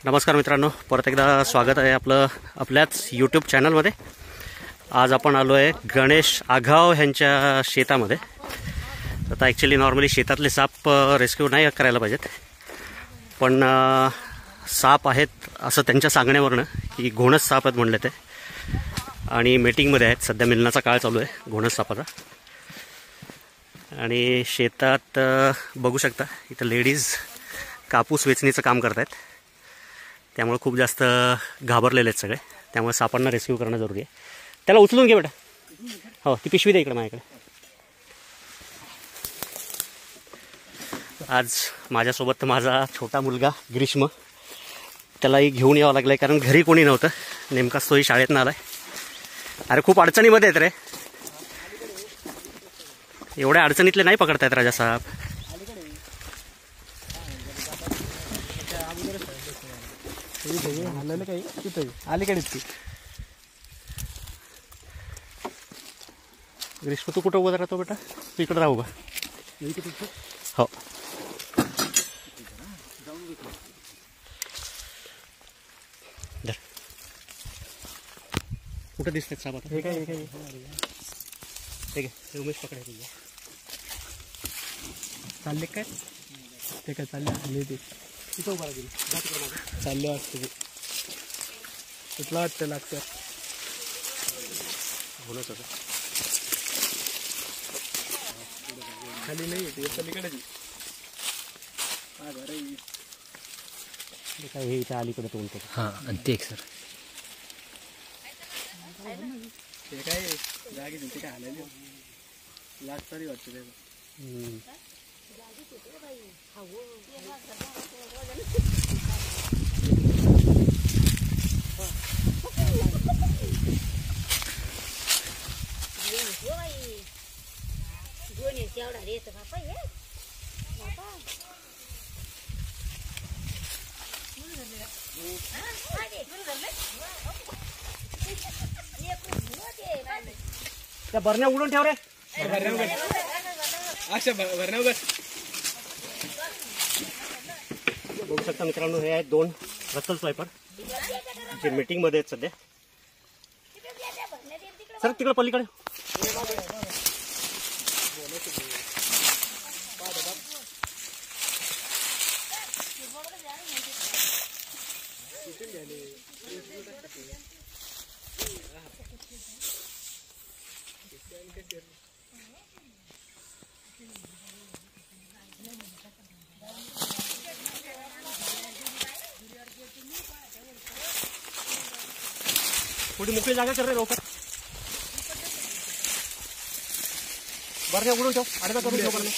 नमस्कार मित्रांनो, परत एकदा स्वागत आहे आपल्याच यूट्यूब चॅनलमध्ये। आज आपण आलो आहे गणेश आघाव यांच्या शेतामध्ये। आता ॲक्च्युली नॉर्मली शेतातले साप रेस्क्यू नाही करायला पाहिजेत, पण साप आहेत असं त्यांच्या सांगण्यावरनं की घोणस साप आहेत म्हणले ते, आणि मीटिंगमध्ये आहेत। सध्या मिलनाचा काळ चालू आहे घोणस सापाचा। आणि शेतात बघू शकता इथं लेडीज कापूस वेचणीचं काम करत आहेत, त्यामुळे खूप जास्त घाबरलेले आहेत सगळे। त्यामुळे सापांना रेस्क्यू करणं जरुरी आहे। त्याला उचलून घे बेटा। हो, ती पिशवी दे इकडे माझ्याकडे। आज माझ्यासोबत माझा छोटा मुलगा ग्रीष्म, त्यालाही घेऊन यावं लागलं आहे कारण घरी कोणी नव्हतं। नेमकाच तोही शाळेतनं आला आहे। अरे खूप अडचणीमध्ये आहेत रे, एवढ्या अडचणीतले नाही पकडतायत राजा साहेब। ग्रीष्म तू कुठं उभा राहतो बेटा? तू इकडे राहू का? हो, कुठं दिसतात साप आता? ठीक आहे, उमेश पकडायचं चालले काय? ते काय चालले ते तिथं उभा राहिली चालले वाटतं ते कुठला वाटतं लागतं होणंच होतं। खाली नाही येते पलीकडे काय हे इथं अलीकडे तोडतो। हां, आणि ते सर ते काय जागी तिथे काय हालायला लाट तरी वाटतं त्याचं। त्या भरण्या उडून ठेव रे, बघू शकता मित्रांनो, हे आहेत 2 रसल स्वायपर जे मीटिंग मध्ये आहेत सध्या। सर तिकडे पलीकडे थोड़ी मोकळी जागा कर रे लवकर। बरण्या उडून ठेव, अर्धा करून ठेव बरण्या।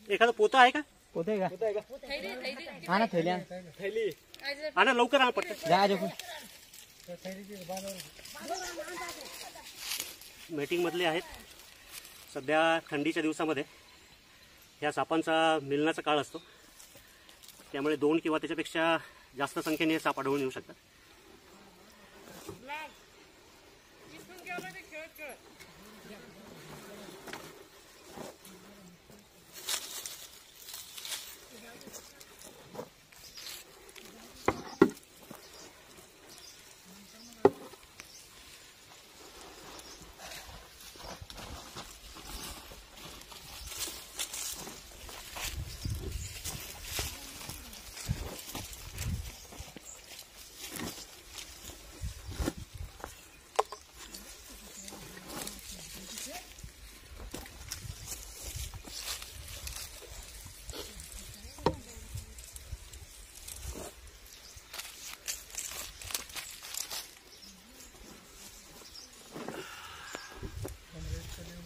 एखादा पोता आहे का? पोता आहे का? हा ना, थैली हा ना, लवकर आणा पटकन। मीटिंग मधले आहेत सध्या। थंडीच्या दिवसामध्ये ह्या सापांचा मिलनाचा काळ असतो, त्यामुळे 2 किंवा त्याच्यापेक्षा जास्त संख्येने साप आढळून येऊ शकतात।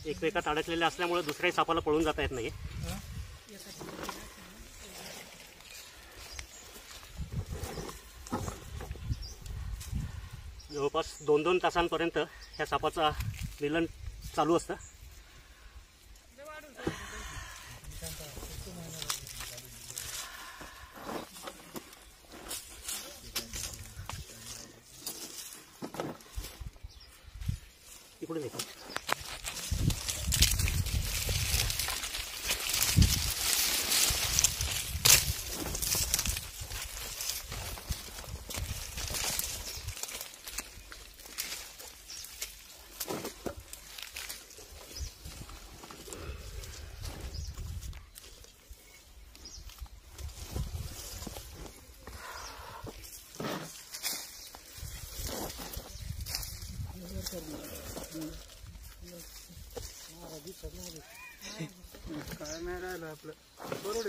एकमेकात अडकलेले असल्यामुळे दुसऱ्याही सापाला पळून जाता येत नाही. जवळपास 2-2 तासांपर्यंत ह्या सापाचा मिलन चालू असतं. इकडे येतो. काय नाही राहिलं आपलं बरोबर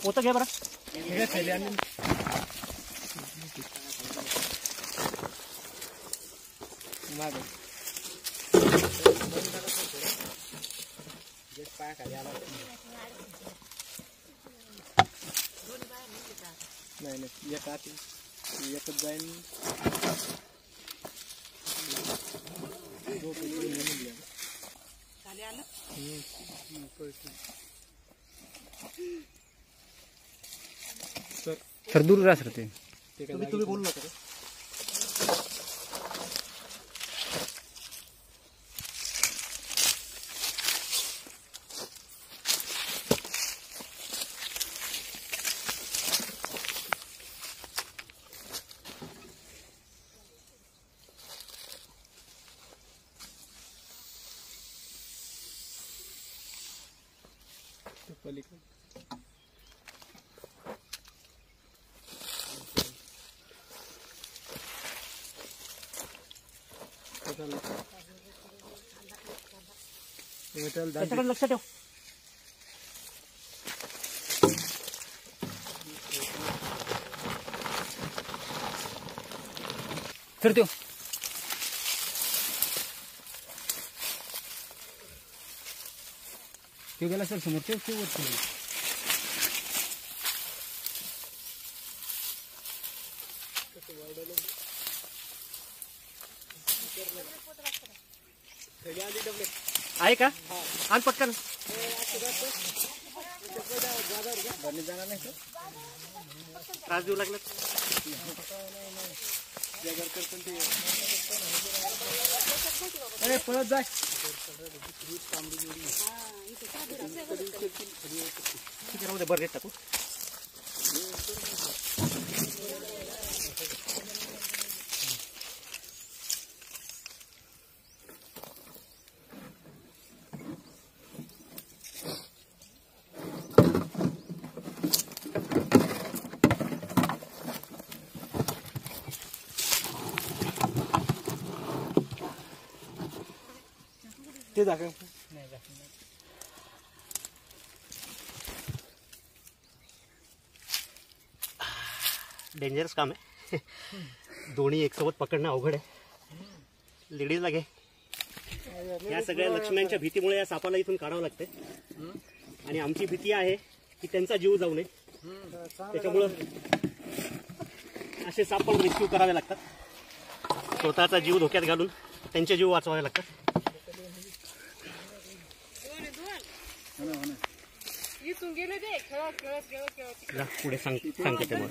होतं घ्या बरं. नाही एकच जाईन. सर दूर राहा सर. ते तुम्ही बोलू नका. पलीकडे त्याच्याकडे लक्ष ठेव. सर त्यो गेला सर समोर. ते वरती आहे का? आण पटकन. जाणार नाही सर. त्रास देऊ लागला. अरे पळत जाय. ठीक आहे, बरं रेट टाकू. ते दाखव. डेंजरस काम आहे. दोन्ही एकसोबत पकडणं अवघड आहे. लेडीजला घे. या सगळ्या लक्ष्म्यांच्या भीतीमुळे या सापाला इथून काढावं लागतंय. आणि आमची भीती आहे की त्यांचा जीव जाऊ नये. त्याच्यामुळं असे साप पण रेस्क्यू करावे लागतात. स्वतःचा जीव धोक्यात घालून त्यांचे जीव वाचवावे लागतात. पुढे सांगते ते मला.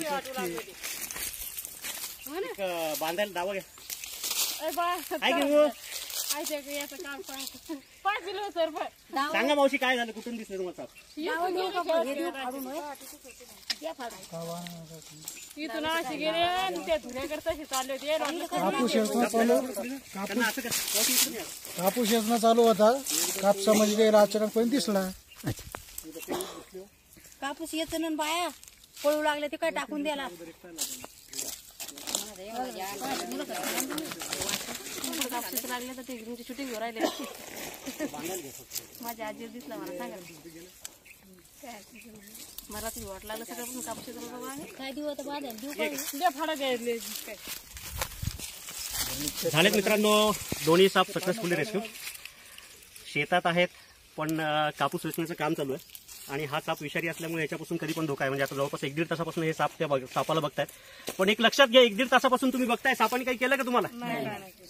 बांधायला दावा घ्या. सांगा मावशी काय झालं, कुठून दिसलं तुम्हाला? कापूस योजना चालू होता. कापसामध्ये काही अचानक पण दिसला. कापूस येतं ना बाया पळू लागले ते काय टाकून द्यायला. कापूस लागले तर ते शूटिंग राहिले. माझ्या आजी दिसला मला सांगा. मराठी वाट लागलं सगळं पण कापशी काय देऊ आता बांधायला देऊ काय फाडा घ्यायले काय झालेत मित्रांनो, दोन्ही साप सक्सेसफुली रेस्क्यू. शेतात आहेत पण कापूस वेचण्याचं काम चालू आहे आणि हा साप विषारी असल्यामुळे याच्यापासून कधी पण धोका आहे. म्हणजे आता जवळपास 1-1.5 तासापासून हे साप त्या सापाला बघतायत. पण एक लक्षात घ्या, 1-1.5 तासापासून तुम्ही बघताय, सापाने काही केलं का तुम्हाला?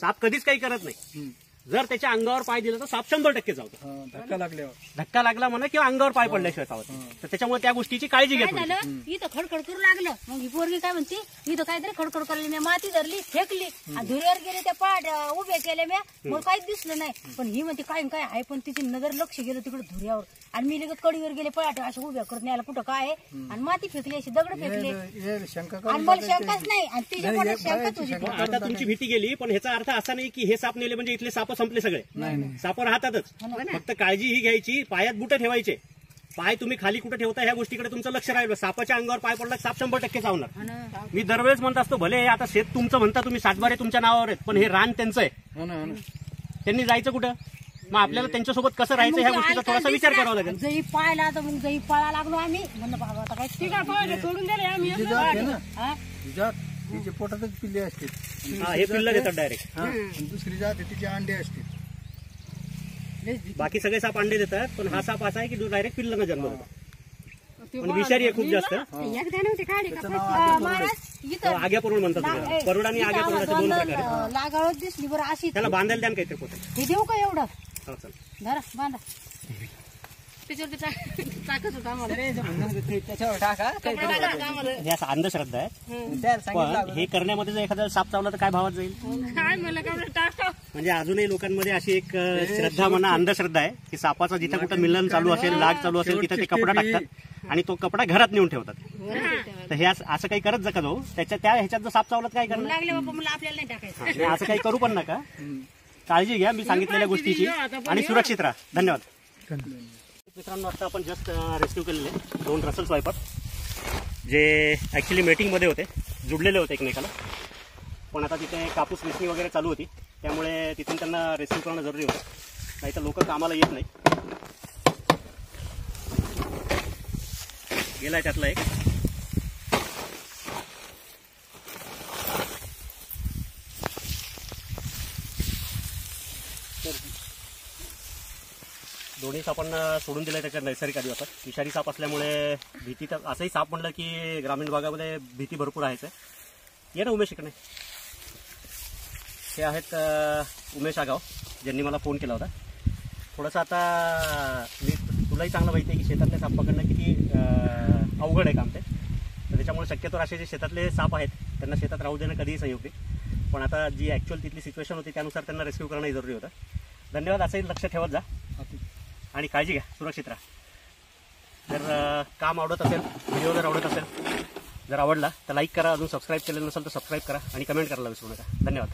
साप कधीच काही करत नाही. जर त्याच्या अंगावर पाय दिला तर साप 100% चावतो. धक्का लागल्यावर धक्का लागला म्हणा किंवा अंगावर पाय पडल्याशिवाय चावत नाही. तर त्याच्यामुळे त्या गोष्टीची काळजी घ्या काय तुम्ही. झालं इथं खडखड करू लागलं. मग ही पोरगी काय म्हणते, इथं काहीतरी खडखड करली, मी माती धरली फेकली आणि धुऱ्यावर गेले त्या पाड उभ्या केल्या म्या, मग काहीच दिसलं नाही. पण ही म्हणते काय काय आहे, पण तिची नजर लक्ष गेलं तिकडे धुऱ्यावर आणि मी लगेच कडीवर गेले पळाटे अशा उभ्या करत न्यायला कुठं काय आहे आणि माती फेकली, अशी दगड फेकले शंका आणि मला शंकाच नाही आणि तिच्या पण शंकाच होती. आता तुमची भीती गेली, पण ह्याचा अर्थ असा नाही की हे साप नेले म्हणजे इथले साप संपले सगळे. साप राहतातच. फक्त काळजी ही घ्यायची, पायात बुटं ठेवायचे. पाय तुम्ही खाली कुठे ठेवता ह्या गोष्टीकडे तुमचं लक्ष राहिलं. सापाच्या अंगावर पाय पडला साप 100% चावणार. मी दरवेळेस म्हणत असतो, भले आता शेत तुमचं म्हणता तुम्ही, 7 तुमच्या नावावर आहेत, पण हे रान त्यांचं आहे. त्यांनी जायचं कुठं? मग आपल्याला त्यांच्यासोबत कसं राहायचं ह्या गोष्टीचा थोडासा विचार करावा लागेल. जई पायला तर मग जई पळा लागलो आम्ही, म्हणलं बाबा आता काय ठीक आहे सोडून दिले आम्ही. तिचे पोटातच पिल्ले असते. हे पिल्लं देतात डायरेक्ट. दुसरी जात आहे तिचे अंडे असते. बाकी सगळे साप अंडे देतात, पण हा साप असा आहे की जो डायरेक्ट पिल्लांना जन्म देतो. पण विषारी आहे खूप जास्त. आग्या परुड म्हणतात त्याला. परुड आणि आग्या परुडाचे 2 प्रकार आहेत. लागावत दिसली बरं अशी. त्याला बांधायला द्या ना काहीतरी पोते. हे देऊ का एवढं? हो, चल. धरा बांधा त्याच्यावरती टाकत होता आम्हाला. त्याच्यावर टाका. हे असं अंधश्रद्धा आहे, पण हे करण्यामध्ये जर एखादा साप चावला तर काय भावात जाईल? काय मला काय टाका. म्हणजे अजूनही लोकांमध्ये अशी एक श्रद्धा म्हणा, अंधश्रद्धा आहे की सापाचा जिथे कुठं मिलन चालू असेल, लाग चालू असेल, तिथे ते कपडा टाकतात आणि तो कपडा घरात नेऊन ठेवतात. तर हे असं काही करत जका जाऊ. त्या ह्याच्यात जर साप चावला तर काय करणार? लागले बाबा मला आपल्याला नाही टाकायचं. आणि असं काही करू पण नका. काळजी घ्या मी सांगितलेल्या गोष्टीची आणि सुरक्षित राहा. धन्यवाद मित्रांनो. आता आपण जस्ट रेस्क्यू केलेले 2 रसल स्वायपर जे ॲक्च्युली मेटिंगमध्ये होते, जुडलेले होते एकमेकाला. पण आता तिथे कापूस वेचणी वगैरे चालू होती, त्यामुळे तिथून त्यांना रेस्क्यू करणं जरुरी होतं, नाही तर लोक कामाला येत नाही. गेलाय त्यातला एक. दोन्ही सापांना सोडून दिलं त्याच्या नैसर्गिक आदिवासात. विषारी साप असल्यामुळे भीती तर, असंही साप म्हणलं की ग्रामीण भागामध्ये भीती भरपूर आहेच. ये ना उमेश इकडे. हे आहेत उमेश आगाव, ज्यांनी मला फोन केला होता. थोडंसं आता मी तुलाही चांगलं माहिती आहे की शेतातले साप पकडणं किती अवघड आहे काम ते. तर त्याच्यामुळे शक्यतो असे जे शेतातले साप आहेत त्यांना शेतात राहू देणं कधीही संयोगी. पण आता जी ॲक्च्युअल तिथली सिच्युएशन होती त्यानुसार त्यांना रेस्क्यू करणंही जरुरी होतं. धन्यवाद. असंही लक्ष ठेवत जा आणि काळजी घ्या, सुरक्षित राहा. जर काम आवडत असेल, व्हिडिओ जर आवडत असेल, जर आवडला तर लाईक करा. अजून सबस्क्राईब केलेलं नसेल तर सबस्क्राईब करा आणि कमेंट करायला विसरू नका. धन्यवाद.